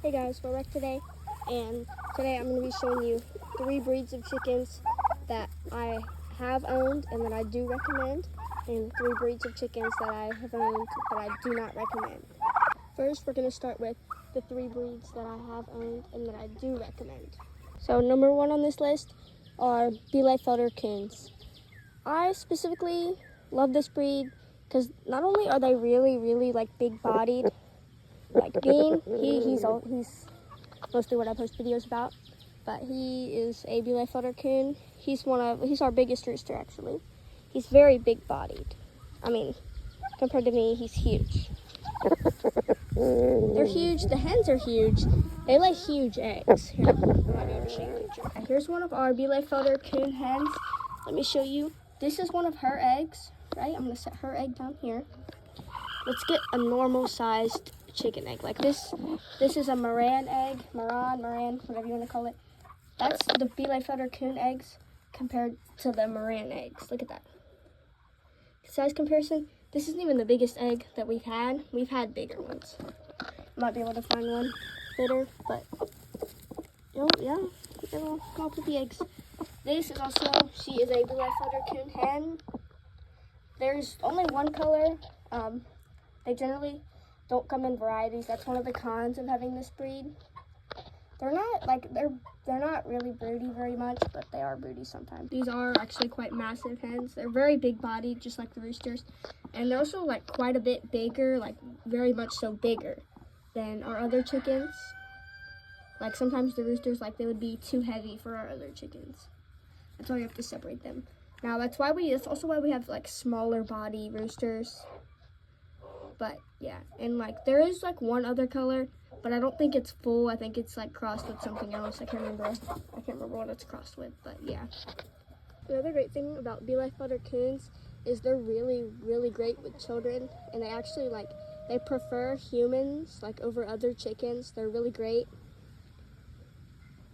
Hey guys, we're back today, and today I'm going to be showing you 3 breeds of chickens that I have owned and that I do recommend, and 3 breeds of chickens that I have owned that I do not recommend. First, we're going to start with the 3 breeds that I have owned and that I do recommend. So number 1 on this list are Bielefelder Coons. I specifically love this breed because not only are they really like big-bodied, like Bean, he's mostly what I post videos about, but he is a Bielefelder Coon. He's our biggest rooster actually. He's very big-bodied. I mean, compared to me, he's huge. They're huge. The hens are huge. They lay huge eggs. Here, I might be able to show you a picture. Here's one of our Bielefelder Coon hens. Let me show you. This is one of her eggs, right? I'm gonna set her egg down here. Let's get a normal-sized chicken egg. Like this is a Moran egg, Moran, whatever you want to call it. That's the Bielefelder Coon eggs compared to the Moran eggs. Look at that. Size comparison. This isn't even the biggest egg that we've had. We've had bigger ones. Might be able to find one later, but yeah, it'll come up with the eggs. This is also, she is a Bielefelder Coon hen. There's only one color. They generally don't come in varieties. That's one of the cons of having this breed. They're not really broody very much, but they are broody sometimes. These are actually quite massive hens. They're very big bodied, just like the roosters. And they're also like quite a bit bigger, like very much so bigger than our other chickens. Like sometimes the roosters, like they would be too heavy for our other chickens. That's why we have to separate them. Now that's also why we have like smaller body roosters. But yeah, and like there is like one other color, but I don't think it's full. I think it's like crossed with something else. I can't remember what it's crossed with, but yeah. The other great thing about Bielefelder Coons is they're really great with children, and they prefer humans like over other chickens. They're really great,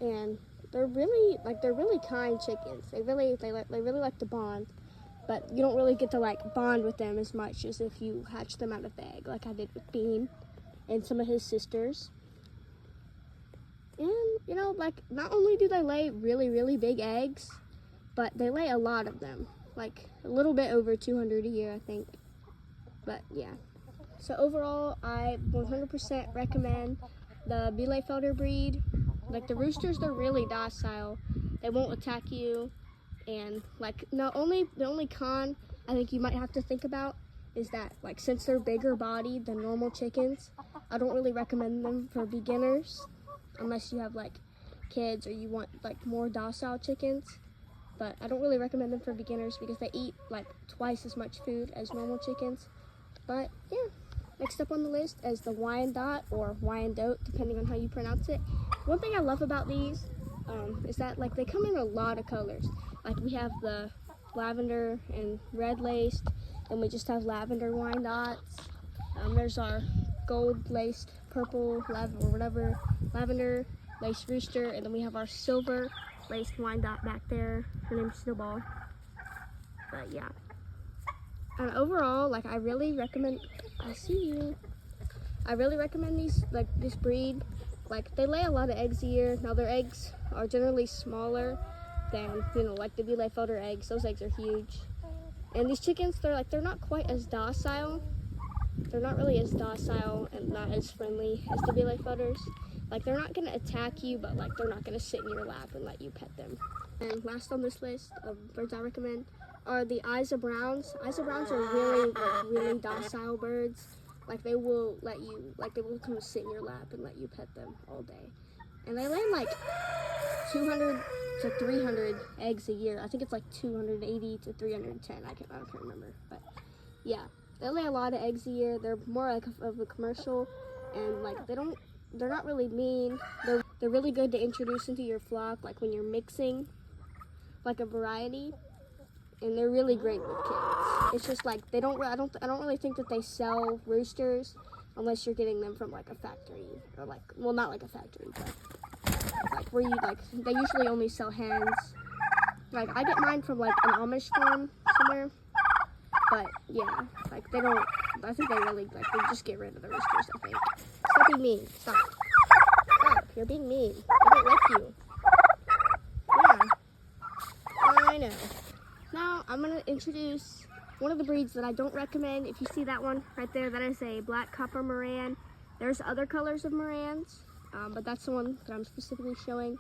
and they're really kind chickens. They really like to bond. But you don't really get to like bond with them as much as if you hatch them out of the egg, like I did with Bean and some of his sisters. And like not only do they lay really big eggs, but they lay a lot of them, like a little bit over 200 a year, I think. But yeah. So overall, I 100% recommend the Bielefelder breed. Like the roosters, they're really docile. They won't attack you. And like the only con I think you might have to think about is that like since they're bigger bodied than normal chickens, I don't really recommend them for beginners unless you have like kids or you want like more docile chickens. But I don't really recommend them for beginners because they eat like twice as much food as normal chickens. But yeah, next up on the list is the Wyandotte or Wyandotte, depending on how you pronounce it. One thing I love about these is that like they come in a lot of colors. Like we have the lavender and red laced, and we just have lavender Wyandottes. There's our gold laced purple lavender laced rooster, and then we have our silver laced Wyandotte back there. Her name's Snowball. But yeah. And overall, like I really recommend this breed. Like they lay a lot of eggs a year. Now their eggs are generally smaller than like the Bielefelder eggs. Those eggs are huge. And these chickens, they're not quite as docile. They're not really as docile and not as friendly as the Bielefelders. Like they're not gonna attack you, but like they're not gonna sit in your lap and let you pet them. And last on this list of birds I recommend are the Isa Browns. Isa Browns are really docile birds. Like they will come sit in your lap and let you pet them all day. And they lay like 200 to 300 eggs a year. I think it's like 280 to 310. I can't remember. But yeah, they lay a lot of eggs a year. They're more like of a commercial, and like they're not really mean. They're really good to introduce into your flock, like when you're mixing like a variety. And they're really great with kids. It's just like I don't really think that they sell roosters unless you're getting them from like a factory or not like a factory, but like where they usually only sell hens. Like I get mine from like an Amish farm somewhere. But yeah, like I think they just get rid of the roosters, I think. Stop being mean. Stop. you're being mean. I don't like you. Yeah, I know. Now I'm gonna introduce one of the breeds that I don't recommend. If you see that one right there, that is a black copper Moran. There's other colors of Morans, but that's the one that I'm specifically showing.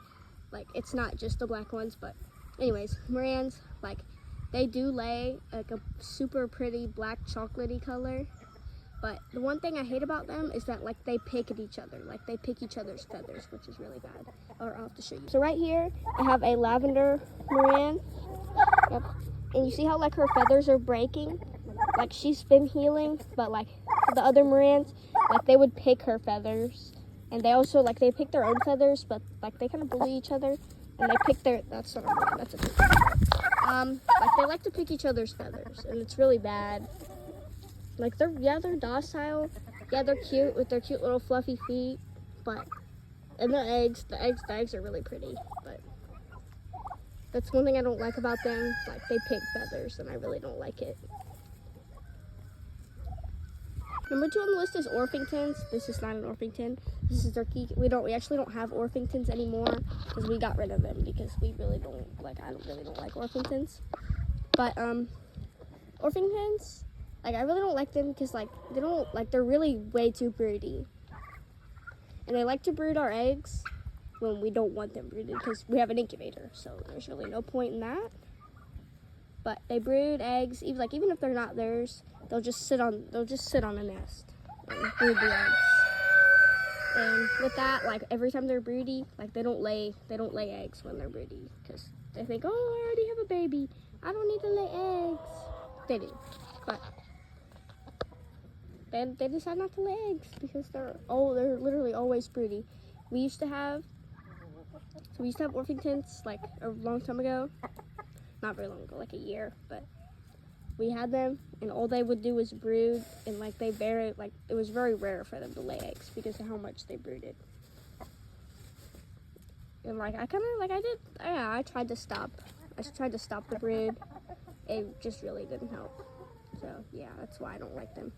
Like, it's not just the black ones, but anyways, Morans, like, they do lay like a super pretty black chocolatey color. But the one thing I hate about them is that, like, they pick at each other. Like, they pick each other's feathers, which is really bad. Or I'll have to show you. So right here, I have a lavender Moran. Yep. And you see how, like, her feathers are breaking? Like, she's been healing, but, like, the other Morans, like, they would pick her feathers. And they also, like, they pick their own feathers, but, like, they kind of bully each other. And they pick their, that's not a Moran, that's a pig. Like, they like to pick each other's feathers, and it's really bad. Like, they're docile. Yeah, they're cute with their cute little fluffy feet, but, and the eggs are really pretty, but that's one thing I don't like about them. Like, they pick feathers, and I really don't like it. Number 2 on the list is Orpingtons. This is not an Orpington. This is turkey. We actually don't have Orpingtons anymore because we got rid of them because we really don't like. I really don't like Orpingtons. But Orpingtons, like, I really don't like them because, like, they're really way too broody. And they like to brood our eggs when we don't want them brooded because we have an incubator, so there's really no point in that. But they brood eggs, even if they're not theirs, they'll just sit on a nest and brood the eggs. And with that, like, every time they're broody, like, they don't lay eggs when they're broody because they think, oh, I already have a baby, I don't need to lay eggs. They do, but they decide not to lay eggs because they're literally always broody. We used to have Orpingtons like a long time ago. Not very long ago, like a year, but we had them, and all they would do was brood, and like it was very rare for them to lay eggs because of how much they brooded. And like I tried to stop the brood. It just really didn't help. So yeah, that's why I don't like them.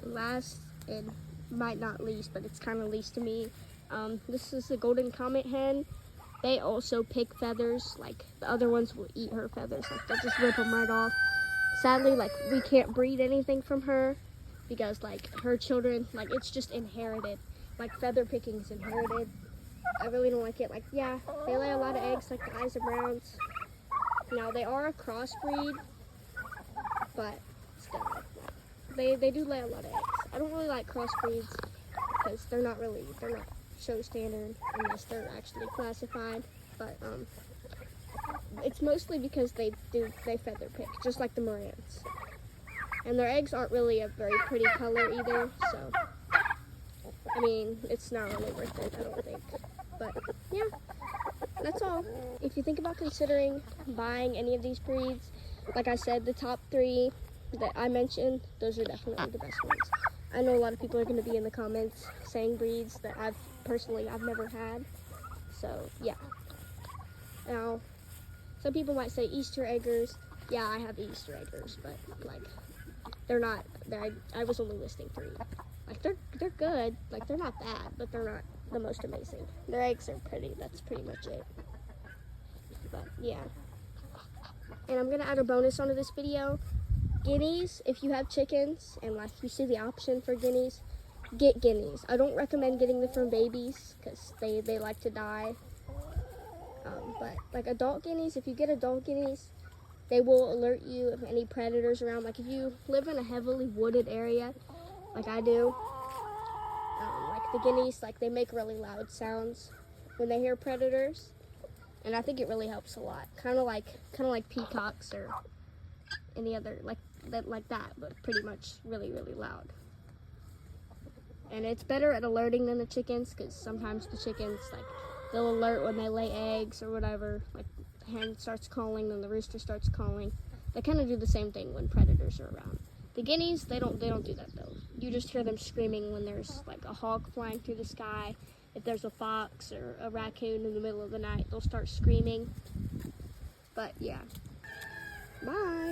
Last, and might not least, but it's kind of least to me, this is the Golden Comet hen. They also pick feathers. Like, the other ones will eat her feathers. Like, they'll just rip them right off. Sadly, like, we can't breed anything from her because, like, her children, like, it's just inherited. Like, feather picking is inherited. I really don't like it. Like, yeah, they lay a lot of eggs, like the Isa Browns. Now, they are a crossbreed, but still, they do lay a lot of eggs. I don't really like crossbreeds because they're not show standard unless they're actually classified, but it's mostly because they feather pick, just like the Morans. And their eggs aren't really a very pretty color either, so I mean, it's not really worth it, I don't think. But yeah, that's all. If you think about considering buying any of these breeds, like I said, the top 3 that I mentioned, those are definitely the best ones. I know a lot of people are going to be in the comments saying breeds that I've never had. So yeah. Now, some people might say Easter eggers. Yeah, I have Easter eggers, but like they're not. I was only listing 3. Like they're good. Like they're not bad, but they're not the most amazing. Their eggs are pretty. That's pretty much it. But yeah. And I'm gonna add a bonus onto this video. Guineas, if you have chickens and like you see the option for guineas, get guineas. I don't recommend getting them from babies because they like to die. But like adult guineas, if you get adult guineas, they will alert you if any predators around. Like if you live in a heavily wooded area, like I do, like the guineas, like they make really loud sounds when they hear predators, and I think it really helps a lot. Kind of like peacocks or any other like that, but pretty much really, really loud. And it's better at alerting than the chickens because sometimes the chickens, like, they'll alert when they lay eggs or whatever. Like, the hen starts calling, then the rooster starts calling. They kind of do the same thing when predators are around. The guineas, they don't do that though. You just hear them screaming when there's like a hawk flying through the sky. If there's a fox or a raccoon in the middle of the night, they'll start screaming. But yeah. Bye.